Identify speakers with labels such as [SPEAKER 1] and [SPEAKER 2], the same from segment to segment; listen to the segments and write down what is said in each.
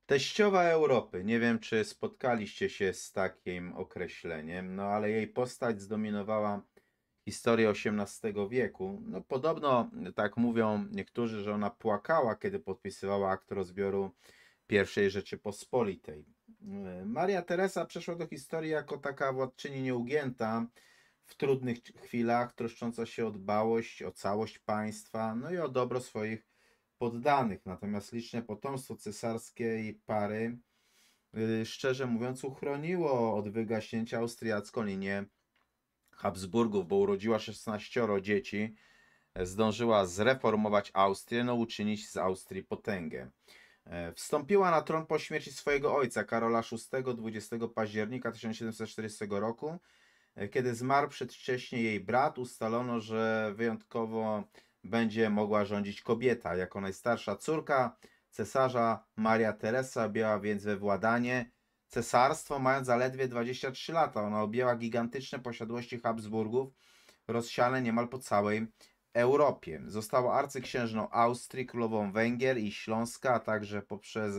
[SPEAKER 1] Teściowa Europy. Nie wiem, czy spotkaliście się z takim określeniem, no ale jej postać zdominowała historię XVIII wieku. No podobno, tak mówią niektórzy, że ona płakała, kiedy podpisywała akt rozbioru I Rzeczypospolitej. Maria Teresa przeszła do historii jako taka władczyni nieugięta, w trudnych chwilach troszcząca się o dbałość, o całość państwa, no i o dobro swoich poddanych. Natomiast liczne potomstwo cesarskiej pary, szczerze mówiąc, uchroniło od wygaśnięcia austriacką linię Habsburgów, bo urodziła 16 dzieci, zdążyła zreformować Austrię, no uczynić z Austrii potęgę. Wstąpiła na tron po śmierci swojego ojca, Karola VI, 20 października 1740 roku. Kiedy zmarł przedwcześnie jej brat, ustalono, że wyjątkowo będzie mogła rządzić kobieta. Jako najstarsza córka cesarza Maria Teresa objęła więc we władanie cesarstwo, mając zaledwie 23 lata. Ona objęła gigantyczne posiadłości Habsburgów, rozsiane niemal po całej Europie. Została arcyksiężną Austrii, królową Węgier i Śląska, a także poprzez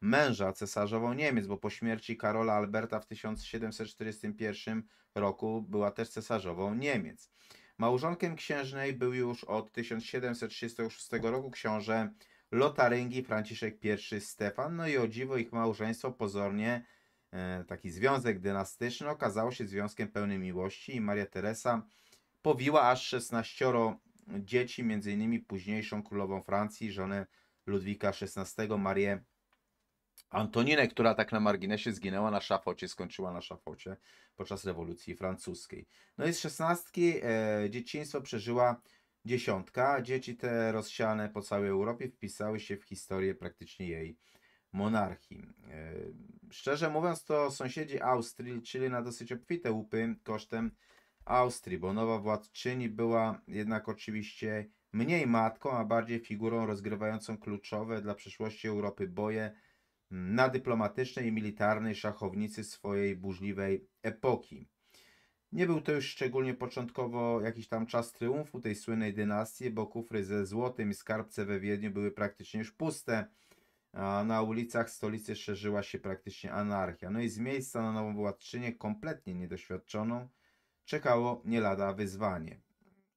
[SPEAKER 1] męża cesarzową Niemiec, bo po śmierci Karola Alberta w 1741 roku była też cesarzową Niemiec. Małżonkiem księżnej był już od 1736 roku książę Lotaryngii Franciszek I Stefan, no i o dziwo ich małżeństwo pozornie, taki związek dynastyczny, okazało się związkiem pełnym miłości i Maria Teresa powiła aż 16 dzieci, m.in. późniejszą królową Francji, żonę Ludwika XVI, Marię Antoninę, która tak na marginesie zginęła na szafocie, skończyła na szafocie podczas rewolucji francuskiej. No i z 16 dzieciństwo przeżyła dziesiątka. Dzieci te rozsiane po całej Europie wpisały się w historię praktycznie jej monarchii. Szczerze mówiąc, to sąsiedzi Austrii liczyli na dosyć obfite łupy kosztem Austrii, bo nowa władczyni była jednak oczywiście mniej matką, a bardziej figurą rozgrywającą kluczowe dla przyszłości Europy boje na dyplomatycznej i militarnej szachownicy swojej burzliwej epoki. Nie był to już szczególnie początkowo jakiś tam czas triumfu tej słynnej dynastii, bo kufry ze złotem i skarbce we Wiedniu były praktycznie już puste, a na ulicach stolicy szerzyła się praktycznie anarchia. No i z miejsca na nową władczynię, kompletnie niedoświadczoną, czekało nie lada wyzwanie.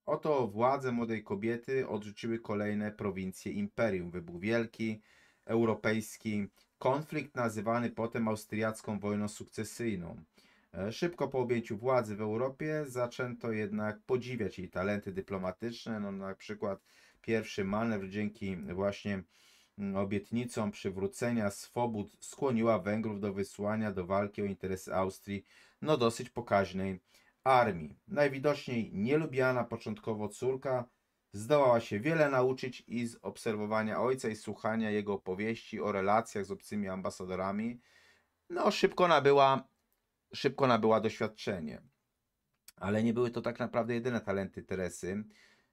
[SPEAKER 1] Oto władze młodej kobiety odrzuciły kolejne prowincje imperium. Wybuchł wielki, europejski konflikt nazywany potem austriacką wojną sukcesyjną. Szybko po objęciu władzy w Europie zaczęto jednak podziwiać jej talenty dyplomatyczne. No, na przykład pierwszy manewr dzięki właśnie obietnicom przywrócenia swobód skłoniła Węgrów do wysłania do walki o interesy Austrii no dosyć pokaźnej armii. Najwidoczniej nielubiana początkowo córka zdołała się wiele nauczyć i z obserwowania ojca i słuchania jego opowieści o relacjach z obcymi ambasadorami. No, szybko nabyła doświadczenie. Ale nie były to tak naprawdę jedyne talenty Teresy,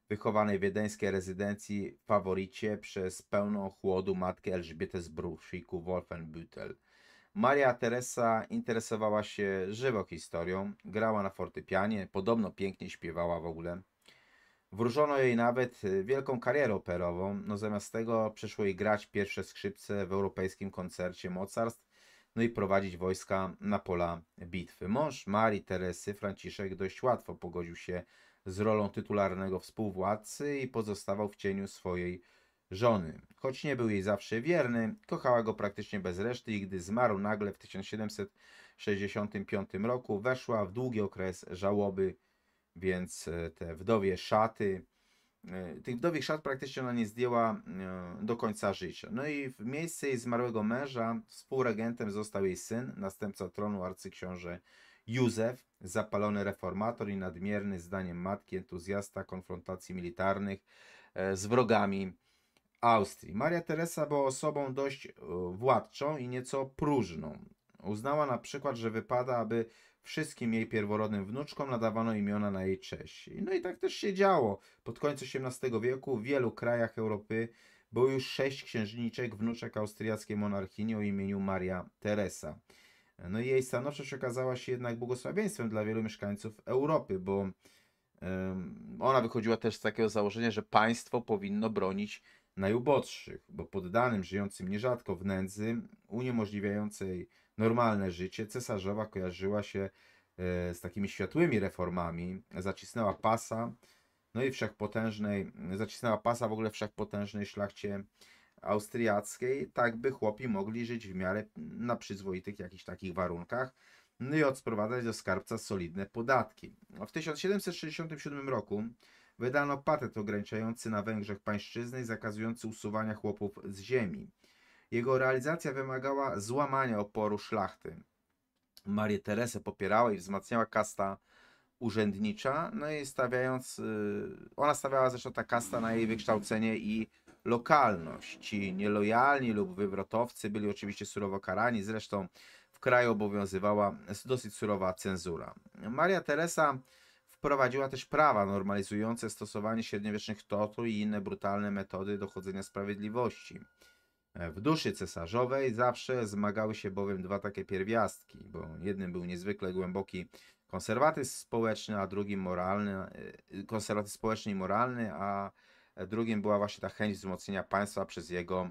[SPEAKER 1] wychowanej w wiedeńskiej rezydencji w Favoricie przez pełną chłodu matkę Elżbietę z Brunswicku-Wolfenbüttel. Maria Teresa interesowała się żywo historią, grała na fortepianie, podobno pięknie śpiewała w ogóle. Wróżono jej nawet wielką karierę operową, no zamiast tego przyszło jej grać pierwsze skrzypce w europejskim koncercie mocarstw, no i prowadzić wojska na pola bitwy. Mąż Marii Teresy, Franciszek, dość łatwo pogodził się z rolą tytularnego współwładcy i pozostawał w cieniu swojej żony. Choć nie był jej zawsze wierny, kochała go praktycznie bez reszty i gdy zmarł nagle w 1765 roku, weszła w długi okres żałoby, więc te wdowie szaty, tych wdowich szat praktycznie ona nie zdjęła do końca życia. No i w miejsce jej zmarłego męża współregentem został jej syn, następca tronu arcyksiąże Józef, zapalony reformator i nadmierny zdaniem matki entuzjasta konfrontacji militarnych z wrogami Austrii. Maria Teresa była osobą dość władczą i nieco próżną. Uznała na przykład, że wypada, aby wszystkim jej pierworodnym wnuczkom nadawano imiona na jej cześć. No i tak też się działo. Pod koniec XVIII wieku w wielu krajach Europy było już 6 księżniczek, wnuczek austriackiej monarchini o imieniu Maria Teresa. No i jej stanowczość okazała się jednak błogosławieństwem dla wielu mieszkańców Europy, bo ona wychodziła też z takiego założenia, że państwo powinno bronić najuboższych, bo poddanym żyjącym nierzadko w nędzy uniemożliwiającej normalne życie, cesarzowa kojarzyła się z takimi światłymi reformami, zacisnęła pasa, no i zacisnęła pasa w ogóle wszechpotężnej szlachcie austriackiej, tak by chłopi mogli żyć w miarę na przyzwoitych jakichś takich warunkach, no i odprowadzać do skarbca solidne podatki. W 1767 roku wydano patent ograniczający na Węgrzech pańszczyznę i zakazujący usuwania chłopów z ziemi. Jego realizacja wymagała złamania oporu szlachty. Marię Teresę popierała i wzmacniała kasta urzędnicza, no i ona stawiała zresztą ta kasta na jej wykształcenie i lokalność. Ci nielojalni lub wywrotowcy byli oczywiście surowo karani, zresztą w kraju obowiązywała dosyć surowa cenzura. Maria Teresa wprowadziła też prawa normalizujące stosowanie średniowiecznych tortur i inne brutalne metody dochodzenia sprawiedliwości. W duszy cesarzowej zawsze zmagały się bowiem dwa takie pierwiastki, bo jednym był niezwykle głęboki konserwatyzm społeczny, a drugim konserwatyzm społeczny i moralny, a drugim była właśnie ta chęć wzmocnienia państwa przez jego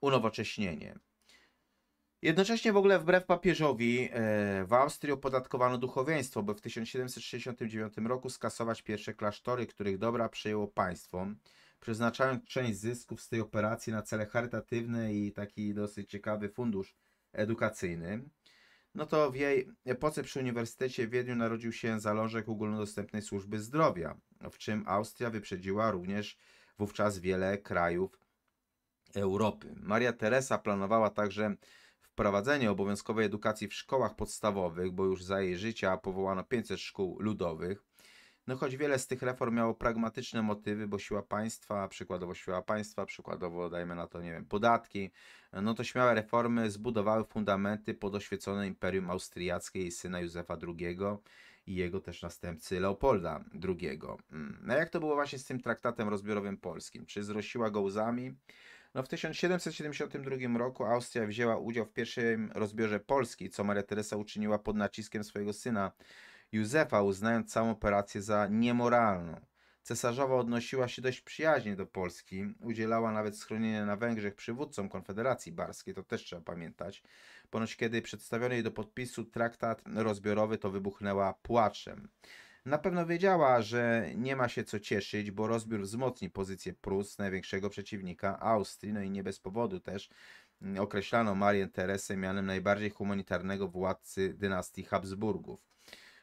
[SPEAKER 1] unowocześnienie. Jednocześnie w ogóle wbrew papieżowi w Austrii opodatkowano duchowieństwo, by w 1769 roku skasować pierwsze klasztory, których dobra przejęło państwo, przeznaczając część zysków z tej operacji na cele charytatywne i taki dosyć ciekawy fundusz edukacyjny. No to w jej epoce przy Uniwersytecie w Wiedniu narodził się zalążek ogólnodostępnej służby zdrowia, w czym Austria wyprzedziła również wówczas wiele krajów Europy. Maria Teresa planowała także wprowadzenie obowiązkowej edukacji w szkołach podstawowych, bo już za jej życia powołano 500 szkół ludowych. No choć wiele z tych reform miało pragmatyczne motywy, bo siła państwa, przykładowo dajmy na to, nie wiem, podatki, no to śmiałe reformy zbudowały fundamenty pod oświecone Imperium Austriackie i syna Józefa II i jego też następcy Leopolda II. No jak to było właśnie z tym traktatem rozbiorowym polskim? Czy zrosiła go łzami? No w 1772 roku Austria wzięła udział w pierwszym rozbiorze Polski, co Maria Teresa uczyniła pod naciskiem swojego syna Józefa, uznając całą operację za niemoralną. Cesarzowa odnosiła się dość przyjaźnie do Polski, udzielała nawet schronienia na Węgrzech przywódcom Konfederacji Barskiej, to też trzeba pamiętać. Ponoć kiedy przedstawiono jej do podpisu traktat rozbiorowy, to wybuchnęła płaczem. Na pewno wiedziała, że nie ma się co cieszyć, bo rozbiór wzmocni pozycję Prus, największego przeciwnika Austrii, no i nie bez powodu też określano Marię Teresę mianem najbardziej humanitarnego władcy dynastii Habsburgów.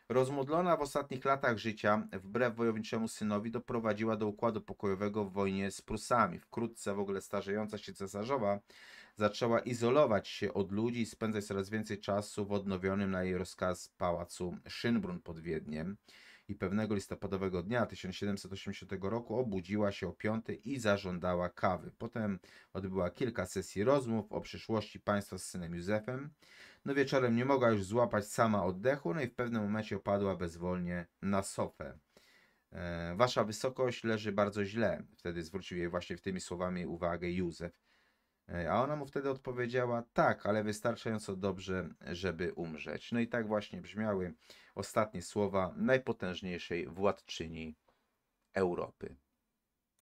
[SPEAKER 1] Rozmodlona w ostatnich latach życia, wbrew wojowniczemu synowi, doprowadziła do układu pokojowego w wojnie z Prusami. Wkrótce w ogóle starzejąca się cesarzowa zaczęła izolować się od ludzi i spędzać coraz więcej czasu w odnowionym na jej rozkaz pałacu Schönbrunn pod Wiedniem. I pewnego listopadowego dnia 1780 roku obudziła się o 5 i zażądała kawy. Potem odbyła kilka sesji rozmów o przyszłości państwa z synem Józefem. No wieczorem nie mogła już złapać sama oddechu, no i w pewnym momencie opadła bezwolnie na sofę. Wasza wysokość leży bardzo źle. Wtedy zwrócił jej właśnie tymi słowami uwagę Józef. A ona mu wtedy odpowiedziała, tak, ale wystarczająco dobrze, żeby umrzeć. No i tak właśnie brzmiały ostatnie słowa najpotężniejszej władczyni Europy.